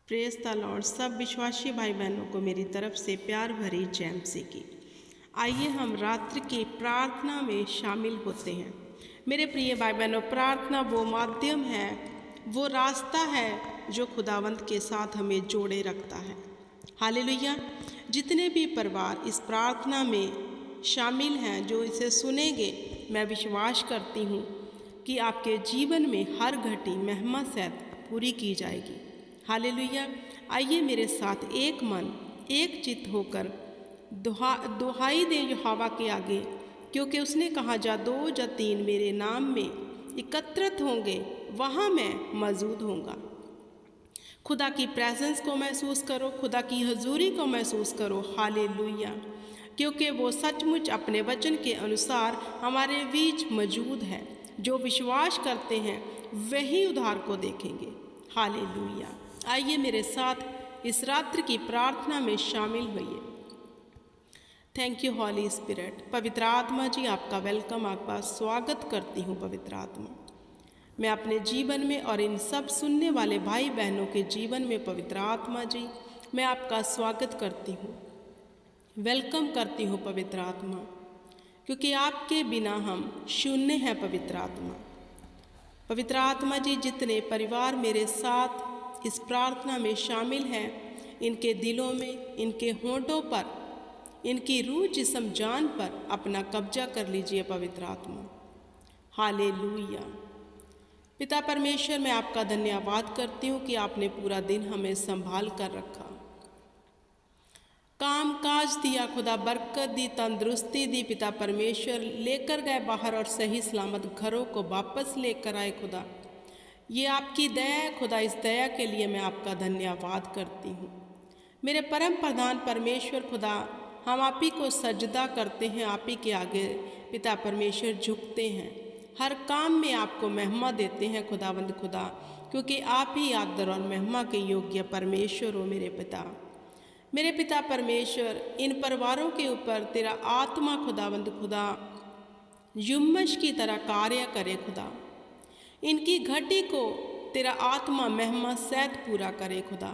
Praise the Lord. सब विश्वासी भाई बहनों को मेरी तरफ से प्यार भरी जय मसीह की। आइए हम रात्रि की प्रार्थना में शामिल होते हैं। मेरे प्रिय भाई बहनों, प्रार्थना वो माध्यम है, वो रास्ता है जो खुदावंत के साथ हमें जोड़े रखता है। हालेलुया। जितने भी परिवार इस प्रार्थना में शामिल हैं, जो इसे सुनेंगे, मैं विश्वास करती हूँ कि आपके जीवन में हर घटी महिमा सहित पूरी की जाएगी। हालेलुया। आइए मेरे साथ एक मन एक चित्त होकर दुहाई दें यहोवा के आगे, क्योंकि उसने कहा, जा दो या तीन मेरे नाम में एकत्रित होंगे, वहाँ मैं मौजूद होऊंगा। खुदा की प्रेजेंस को महसूस करो, खुदा की हजूरी को महसूस करो। हालेलुया। क्योंकि वो सचमुच अपने वचन के अनुसार हमारे बीच मौजूद है। जो विश्वास करते हैं वही उद्धार को देखेंगे। हालेलुया। आइए मेरे साथ इस रात्रि की प्रार्थना में शामिल होइए। Thank you holy spirit. पवित्र आत्मा जी, आपका वेलकम, आपका स्वागत करती हूँ। पवित्र आत्मा, मैं अपने जीवन में और इन सब सुनने वाले भाई बहनों के जीवन में, पवित्र आत्मा जी, मैं आपका स्वागत करती हूँ, वेलकम करती हूँ पवित्र आत्मा, क्योंकि आपके बिना हम शून्य हैं। पवित्र आत्मा, पवित्र आत्मा जी, जितने परिवार मेरे साथ इस प्रार्थना में शामिल हैं, इनके दिलों में, इनके होंठों पर, इनकी रूह जिस्म जान पर अपना कब्जा कर लीजिए पवित्र आत्मा। हालेलुया। पिता परमेश्वर, मैं आपका धन्यवाद करती हूँ कि आपने पूरा दिन हमें संभाल कर रखा, काम काज दिया खुदा, बरकत दी, तंदुरुस्ती दी। पिता परमेश्वर, लेकर गए बाहर और सही सलामत घरों को वापस लेकर आए खुदा। ये आपकी दया है खुदा। इस दया के लिए मैं आपका धन्यवाद करती हूँ। मेरे परम प्रधान परमेश्वर खुदा, हम आप ही को सजदा करते हैं, आप ही के आगे पिता परमेश्वर झुकते हैं, हर काम में आपको महिमा देते हैं खुदावंद खुदा, क्योंकि आप ही आदर और महिमा के योग्य परमेश्वर हो। मेरे पिता परमेश्वर, इन परिवारों के ऊपर तेरा आत्मा खुदावंद खुदा युम्मश की तरह कार्य करे खुदा। इनकी घटी को तेरा आत्मा महिमा सहित पूरा करे खुदा।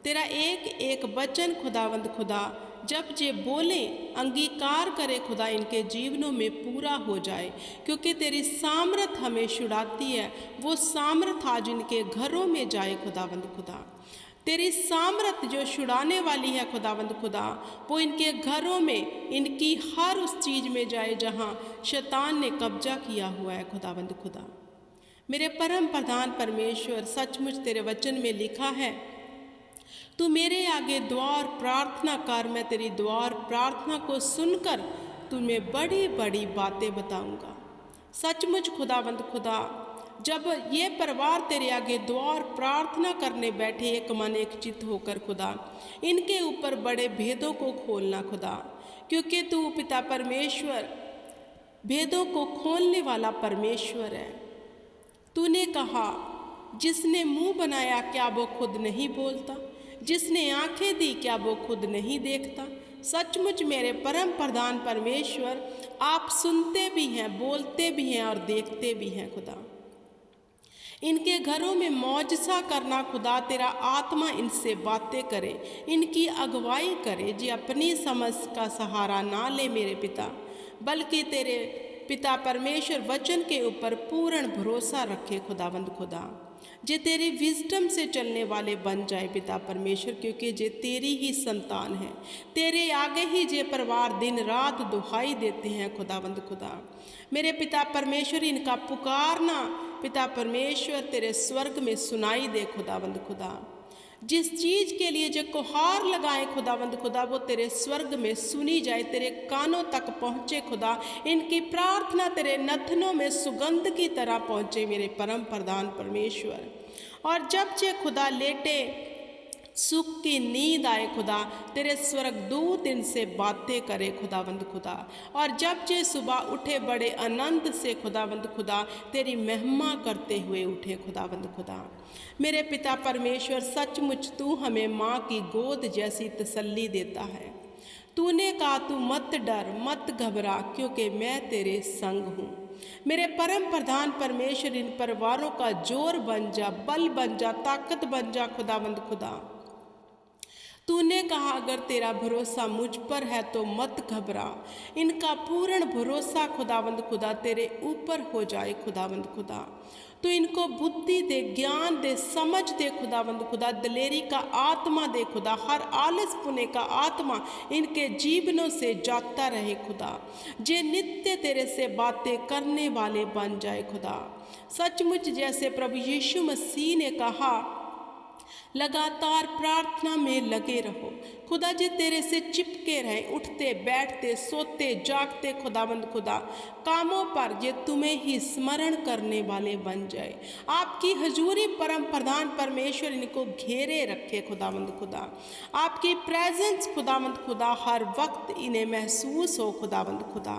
तेरा एक एक वचन खुदावंद खुदा जब जे बोले, अंगीकार करे खुदा, इनके जीवनों में पूरा हो जाए, क्योंकि तेरी सामर्थ हमें छुड़ाती है। वो सामर्थ आज इनके घरों में जाए खुदावंद खुदा। तेरी सामर्थ जो छुड़ाने वाली है खुदावंद खुदा, वो इनके घरों में, इनकी हर उस चीज़ में जाए जहाँ शैतान ने कब्जा किया हुआ है खुदावंद खुदा। मेरे परम प्रधान परमेश्वर, सचमुच तेरे वचन में लिखा है, तू मेरे आगे द्वार प्रार्थना कर, मैं तेरी द्वार प्रार्थना को सुनकर तुम्हें बड़ी बड़ी बातें बताऊंगा। सचमुच खुदावंद खुदा, जब ये परिवार तेरे आगे द्वार प्रार्थना करने बैठे, एक मन एक चित्त होकर खुदा, इनके ऊपर बड़े भेदों को खोलना खुदा, क्योंकि तू पिता परमेश्वर भेदों को खोलने वाला परमेश्वर है। तूने कहा, जिसने मुंह बनाया क्या वो खुद नहीं बोलता, जिसने आंखें दी क्या वो खुद नहीं देखता। सचमुच मेरे परम प्रधान परमेश्वर, आप सुनते भी हैं, बोलते भी हैं और देखते भी हैं खुदा। इनके घरों में मौजसा करना खुदा, तेरा आत्मा इनसे बातें करे, इनकी अगुवाई करे, जी अपनी समझ का सहारा ना ले मेरे पिता, बल्कि तेरे पिता परमेश्वर वचन के ऊपर पूर्ण भरोसा रखे खुदावंद खुदा। जे तेरी विजडम से चलने वाले बन जाए पिता परमेश्वर, क्योंकि जे तेरी ही संतान है, तेरे आगे ही जे परिवार दिन रात दुहाई देते हैं खुदावंद खुदा। मेरे पिता परमेश्वर, इनका पुकारना पिता परमेश्वर तेरे स्वर्ग में सुनाई दे खुदावंद खुदा। जिस चीज़ के लिए जो गुहार लगाए खुदावंद खुदा, वो तेरे स्वर्ग में सुनी जाए, तेरे कानों तक पहुँचे खुदा। इनकी प्रार्थना तेरे नथनों में सुगंध की तरह पहुँचे मेरे परम प्रधान परमेश्वर। और जब जे खुदा लेटे सुख की नींद आए खुदा, तेरे स्वर्ग दूत इनसे बातें करे खुदावंद खुदा। और जब जे सुबह उठे बड़े आनंद से खुदावंद खुदा, तेरी महिमा करते हुए उठे खुदावंद खुदा। मेरे पिता परमेश्वर, सचमुच तू हमें माँ की गोद जैसी तसल्ली देता है। तूने कहा, तू मत डर मत घबरा, क्योंकि मैं तेरे संग हूँ। मेरे परम प्रधान परमेश्वर, इन परिवारों का जोर बन जा, बल बन जा, ताकत बन जा खुदावंद खुदा। तूने कहा अगर तेरा भरोसा मुझ पर है तो मत घबरा। इनका पूर्ण भरोसा खुदावंद खुदा तेरे ऊपर हो जाए खुदावंद खुदा। तो इनको बुद्धि दे, ज्ञान दे, समझ दे खुदावंद खुदा, दिलेरी का आत्मा दे खुदा, हर आलस पुने का आत्मा इनके जीवनों से जाता रहे खुदा, जे नित्य तेरे से बातें करने वाले बन जाए खुदा। सचमुच जैसे प्रभु यीशु मसीह ने कहा, लगातार प्रार्थना में लगे रहो खुदा, जी तेरे से चिपके रहें, उठते बैठते सोते जागते खुदावंद खुदा, कामों पर जे तुम्हें ही स्मरण करने वाले बन जाए। आपकी हजूरी परम प्रधान परमेश्वर इनको घेरे रखे खुदावंद खुदा। आपकी प्रेजेंस खुदावंद खुदा हर वक्त इन्हें महसूस हो खुदावंद खुदा।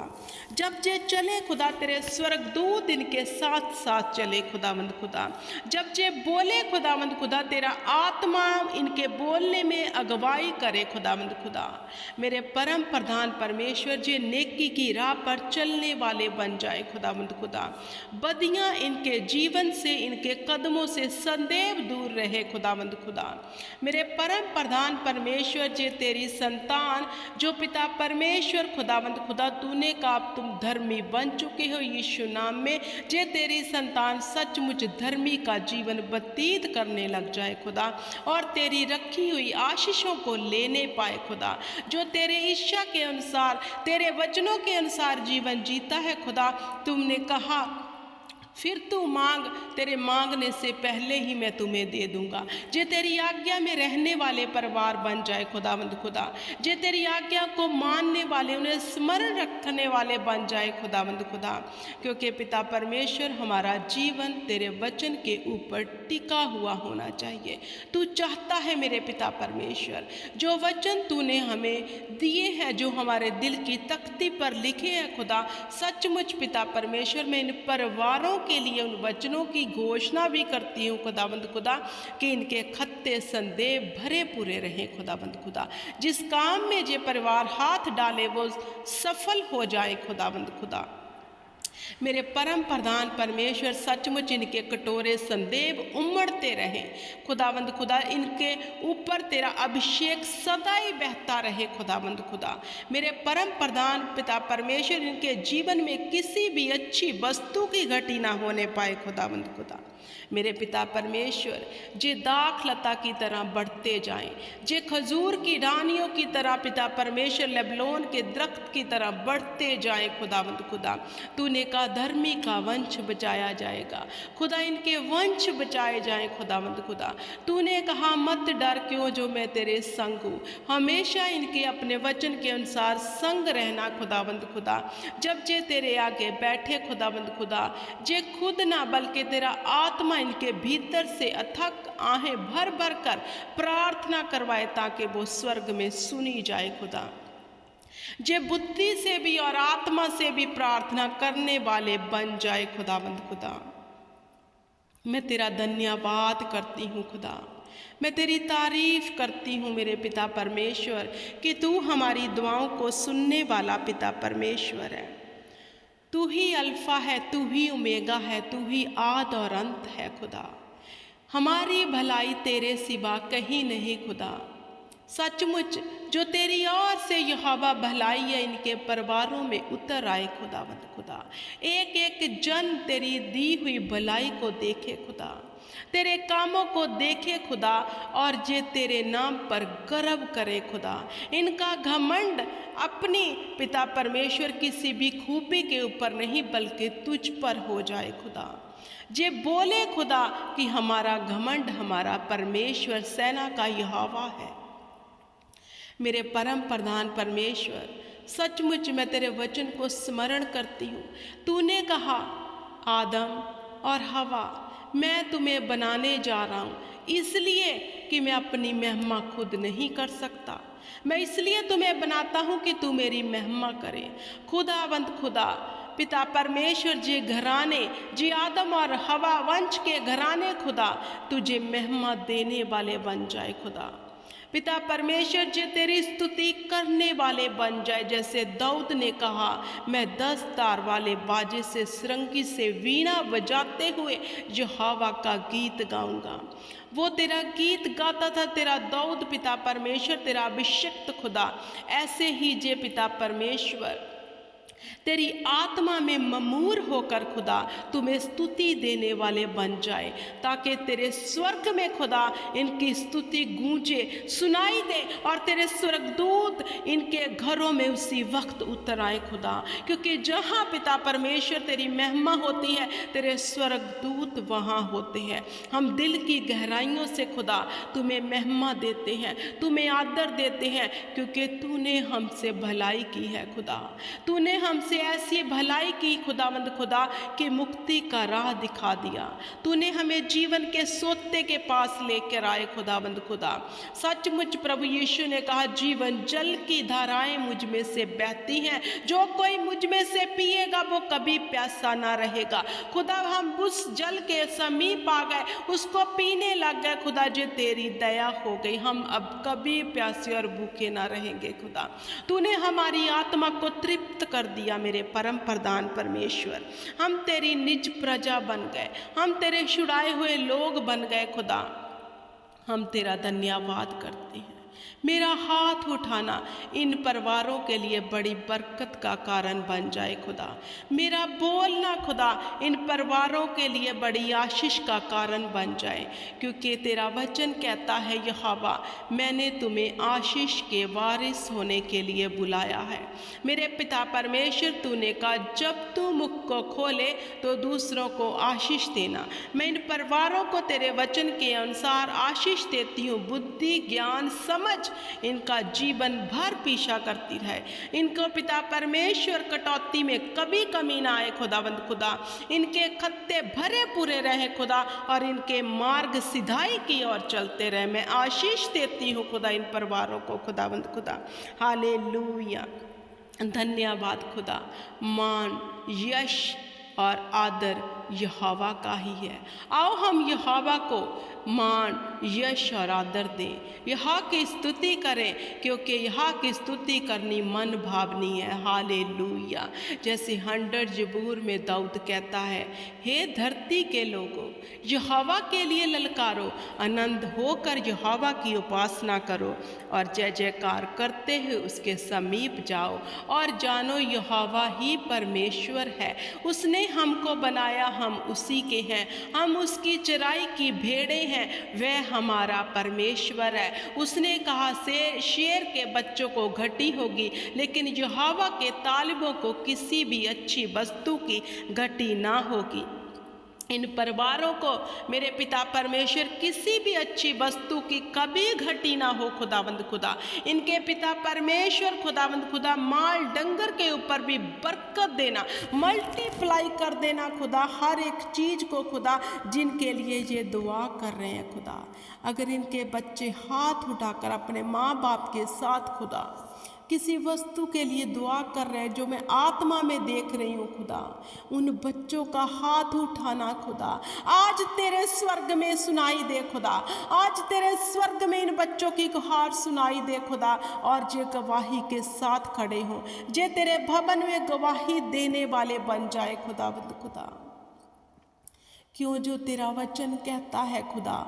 जब जे चले खुदा तेरे स्वर्गदूत इनके साथ साथ चले खुदावंद खुदा। जब जे बोले खुदावंद खुदा तेरा आत्मा इनके बोलने में अगुवाई करे खुदावंद खुदा। मेरे परम प्रधान परमेश्वर जी नेकी की राह पर चलने वाले बन जाए खुदावंद खुदा। बदियां इनके जीवन से, इनके कदमों से सदैव दूर रहे खुदावंद खुदा। मेरे परम प्रधान परमेश्वर जी तेरी संतान जो पिता परमेश्वर खुदावंद खुदा तूने कहा तुम धर्मी बन चुके हो यीशु नाम में, जे तेरी संतान सचमुच धर्मी का जीवन व्यतीत करने लग जाए खुदा, और तेरी रखी हुई आशीषों को लेने पाए खुदा, जो तेरे इच्छा के अनुसार, तेरे वचनों के अनुसार जीवन जीता है खुदा। तुमने कहा फिर तू मांग, तेरे मांगने से पहले ही मैं तुम्हें दे दूंगा। जे तेरी आज्ञा में रहने वाले परिवार बन जाए खुदावंद खुदा, जे तेरी आज्ञा को मानने वाले, उन्हें स्मरण रखने वाले बन जाए खुदावंद खुदा। क्योंकि पिता परमेश्वर हमारा जीवन तेरे वचन के ऊपर टिका हुआ होना चाहिए। तू चाहता है मेरे पिता परमेश्वर, जो वचन तूने हमें दिए हैं, जो हमारे दिल की तख्ती पर लिखे हैं खुदा, सचमुच पिता परमेश्वर मैं इन परिवारों के लिए उन वचनों की घोषणा भी करती हूँ खुदावंद खुदा, कि इनके खत्ते संदेह भरे पूरे रहें खुदावंद खुदा। जिस काम में जे परिवार हाथ डाले वो सफल हो जाए खुदावंद खुदा। मेरे परम प्रधान परमेश्वर सचमुच इनके कटोरे संदेव उमड़ते रहें खुदावंद खुदा। इनके ऊपर तेरा अभिषेक सदा ही बहता रहे खुदावंद खुदा। मेरे परम प्रधान पिता परमेश्वर इनके जीवन में किसी भी अच्छी वस्तु की घटी ना होने पाए खुदावंद खुदा। मेरे पिता परमेश्वर जे दाख लता की तरह बढ़ते जाएं, जे खजूर की डानियों की तरह पिता परमेश्वर लेबलोन के दरख्त की तरह बढ़ते जाएं खुदावंद खुदा। तूने कहा धर्मी का वंश बचाया जाएगा खुदा, इनके वंश बचाए जाएं खुदावंद खुदा। तूने कहा मत डर क्यों, जो मैं तेरे संग हूँ। हमेशा इनके अपने वचन के अनुसार संग रहना खुदावंद खुदा। जब जे तेरे आगे बैठे खुदावंद खुदा, जे खुद ना बल्कि तेरा आत्मा इनके भीतर से अथक आहें भर भर कर प्रार्थना करवाए, ताकि वो स्वर्ग में सुनी जाए खुदा। जे बुद्धि से भी और आत्मा से भी प्रार्थना करने वाले बन जाए खुदावंद खुदा। मैं तेरा धन्यवाद करती हूँ खुदा, मैं तेरी तारीफ करती हूँ मेरे पिता परमेश्वर, कि तू हमारी दुआओं को सुनने वाला पिता परमेश्वर है। तू ही अल्फा है, तू ही ओमेगा है, तू ही आद और अंत है खुदा। हमारी भलाई तेरे सिवा कहीं नहीं खुदा। सचमुच जो तेरी ओर से यहोवा भलाई है इनके परिवारों में उतर आए खुदावंद खुदा। एक एक जन तेरी दी हुई भलाई को देखे खुदा, तेरे कामों को देखे खुदा, और जे तेरे नाम पर गर्व करे खुदा। इनका घमंड अपनी पिता परमेश्वर किसी भी खूबी के ऊपर नहीं बल्कि तुझ पर हो जाए खुदा। जे बोले खुदा कि हमारा घमंड हमारा परमेश्वर सेना का यहोवा है। मेरे परम प्रधान परमेश्वर सचमुच मैं तेरे वचन को स्मरण करती हूँ। तूने कहा आदम और हवा मैं तुम्हें बनाने जा रहा हूँ, इसलिए कि मैं अपनी महिमा खुद नहीं कर सकता, मैं इसलिए तुम्हें बनाता हूँ कि तू मेरी महिमा करे। खुदावंद खुदा पिता परमेश्वर जे घराने, जे आदम और हवा वंश के घराने खुदा, तुझे महिमा देने वाले बन जाए खुदा। पिता परमेश्वर जो तेरी स्तुति करने वाले बन जाए, जैसे दाऊद ने कहा, मैं 10 तार वाले बाजे से, सरंगी से, वीणा बजाते हुए यहोवा का गीत गाऊंगा। वो तेरा गीत गाता था तेरा दाऊद पिता परमेश्वर, तेरा अभिषिक्त खुदा। ऐसे ही जे पिता परमेश्वर तेरी आत्मा में ममूर होकर खुदा तुम्हें स्तुति देने वाले बन जाए, ताकि तेरे स्वर्ग में खुदा इनकी स्तुति गूंजे, सुनाई दे, और तेरे स्वर्गदूत इनके घरों में उसी वक्त उतर आए खुदा। क्योंकि जहाँ पिता परमेश्वर तेरी महिमा होती है, तेरे स्वर्गदूत वहाँ होते हैं। हम दिल की गहराइयों से खुदा तुम्हें महिमा देते हैं, तुम्हें आदर देते हैं, क्योंकि तूने हमसे भलाई की है खुदा। तूने हमसे ऐसी भलाई की खुदावंद खुदा कि मुक्ति का राह दिखा दिया। तूने हमें जीवन के सोते के पास लेकर आए खुदावंद खुदा। सचमुच प्रभु यीशु ने कहा, जीवन जल की धाराएं मुझ में से बहती हैं, जो कोई मुझ में से पिएगा वो कभी प्यासा ना रहेगा। खुदा हम उस जल के समीप आ गए, उसको पीने लग गए खुदा। जो तेरी दया हो गई, हम अब कभी प्यासे और भूखे ना रहेंगे खुदा। तूने हमारी आत्मा को तृप्त कर दिया मेरे परम प्रधान परमेश्वर। हम तेरी निज प्रजा बन गए, हम तेरे छुड़ाए हुए लोग बन गए खुदा। हम तेरा धन्यवाद करते हैं। मेरा हाथ उठाना इन परिवारों के लिए बड़ी बरकत का कारण बन जाए खुदा। मेरा बोलना खुदा इन परिवारों के लिए बड़ी आशीष का कारण बन जाए, क्योंकि तेरा वचन कहता है, यहोवा मैंने तुम्हें आशीष के वारिस होने के लिए बुलाया है। मेरे पिता परमेश्वर, तूने कहा जब तू मुख को खोले तो दूसरों को आशीष देना। मैं इन परिवारों को तेरे वचन के अनुसार आशीष देती हूँ। बुद्धि, ज्ञान, समझ इनका जीवन भर पीछा करती रहे। इनको पिता परमेश्वर कटौती में कभी कमी ना आए खुदावंद खुदा। इनके खत्ते भरे पूरे रहे खुदा, और इनके मार्ग सिधाई की ओर चलते रहे। मैं आशीष देती हूँ खुदा इन परिवारों को खुदावंद खुदा। हालेलुया, धन्यवाद खुदा। मान, यश और आदर यहोवा का ही है। आओ हम यहोवा को मान, यश और आदर दें, यहाँ की स्तुति करें, क्योंकि यहाँ की स्तुति करनी मन भावनी है। हालेलुया। जैसे 100 जबूर में दाऊद कहता है, हे धरती के लोगों, यहोवा के लिए ललकारो, आनंद होकर यहोवा की उपासना करो, और जय जयकार करते हुए उसके समीप जाओ, और जानो यहोवा ही परमेश्वर है। उसने हमको बनाया, हम उसी के हैं, हम उसकी चराई की भेड़ें हैं, वह हमारा परमेश्वर है। उसने कहा, से शेर के बच्चों को घटी होगी, लेकिन यहोवा के तालिबों को किसी भी अच्छी वस्तु की घटी ना होगी। इन परिवारों को मेरे पिता परमेश्वर किसी भी अच्छी वस्तु की कभी घटी ना हो खुदावंद खुदा। इनके पिता परमेश्वर खुदावंद खुदा माल डंगर के ऊपर भी बरकत देना, मल्टीप्लाई कर देना खुदा, हर एक चीज़ को खुदा, जिनके लिए ये दुआ कर रहे हैं खुदा। अगर इनके बच्चे हाथ उठाकर अपने माँ बाप के साथ खुदा किसी वस्तु के लिए दुआ कर रहे हैं, जो मैं आत्मा में देख रही हूँ खुदा, उन बच्चों का हाथ उठाना खुदा आज तेरे स्वर्ग में सुनाई दे खुदा। आज तेरे स्वर्ग में इन बच्चों की गुहार सुनाई दे खुदा, और जे गवाही के साथ खड़े हों, जे तेरे भवन में गवाही देने वाले बन जाए खुदावंद खुदा। क्यों, जो तेरा वचन कहता है खुदा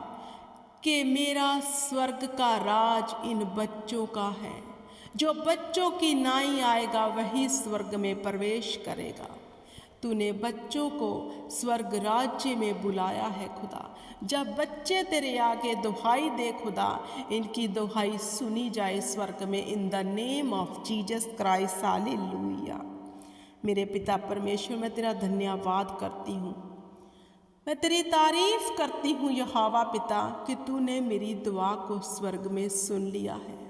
कि मेरा स्वर्ग का राज इन बच्चों का है। जो बच्चों की नाई आएगा वही स्वर्ग में प्रवेश करेगा। तूने बच्चों को स्वर्ग राज्य में बुलाया है खुदा। जब बच्चे तेरे आगे दुहाई दे खुदा, इनकी दुहाई सुनी जाए स्वर्ग में। In the name of Jesus Christ, hallelujah. मेरे पिता परमेश्वर, मैं तेरा धन्यवाद करती हूँ, मैं तेरी तारीफ करती हूँ यहोवा पिता, कि तूने मेरी दुआ को स्वर्ग में सुन लिया है।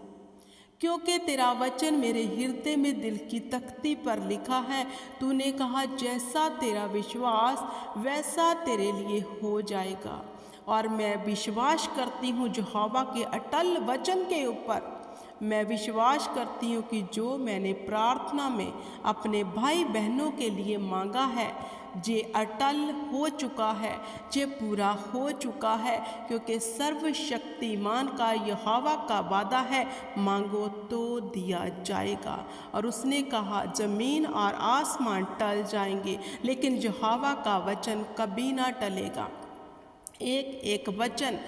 क्योंकि तेरा वचन मेरे हृदय में दिल की तख्ती पर लिखा है। तूने कहा, जैसा तेरा विश्वास वैसा तेरे लिए हो जाएगा। और मैं विश्वास करती हूँ यहोवा के अटल वचन के ऊपर। मैं विश्वास करती हूँ कि जो मैंने प्रार्थना में अपने भाई बहनों के लिए मांगा है, जे अटल हो चुका है, जे पूरा हो चुका है, क्योंकि सर्वशक्तिमान का यहोवा का वादा है, मांगो तो दिया जाएगा। और उसने कहा ज़मीन और आसमान टल जाएंगे लेकिन यहोवा का वचन कभी ना टलेगा। एक एक वचन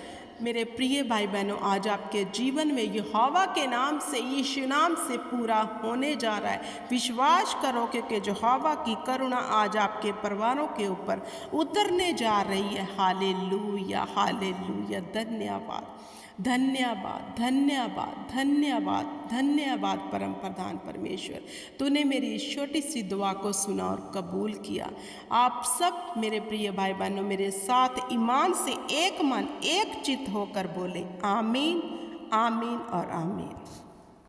मेरे प्रिय भाई बहनों आज आपके जीवन में यहोवा के नाम से, यीशु नाम से पूरा होने जा रहा है। विश्वास करो क्योंकि यहोवा की करुणा आज आपके परिवारों के ऊपर उतरने जा रही है। Hallelujah, hallelujah. धन्यवाद, धन्यवाद, धन्यवाद, धन्यवाद, धन्यवाद परम प्रधान परमेश्वर, तूने मेरी इस छोटी सी दुआ को सुना और कबूल किया। आप सब मेरे प्रिय भाई बहनों मेरे साथ ईमान से एक मन एक चित्त होकर बोले आमीन, आमीन और आमीन।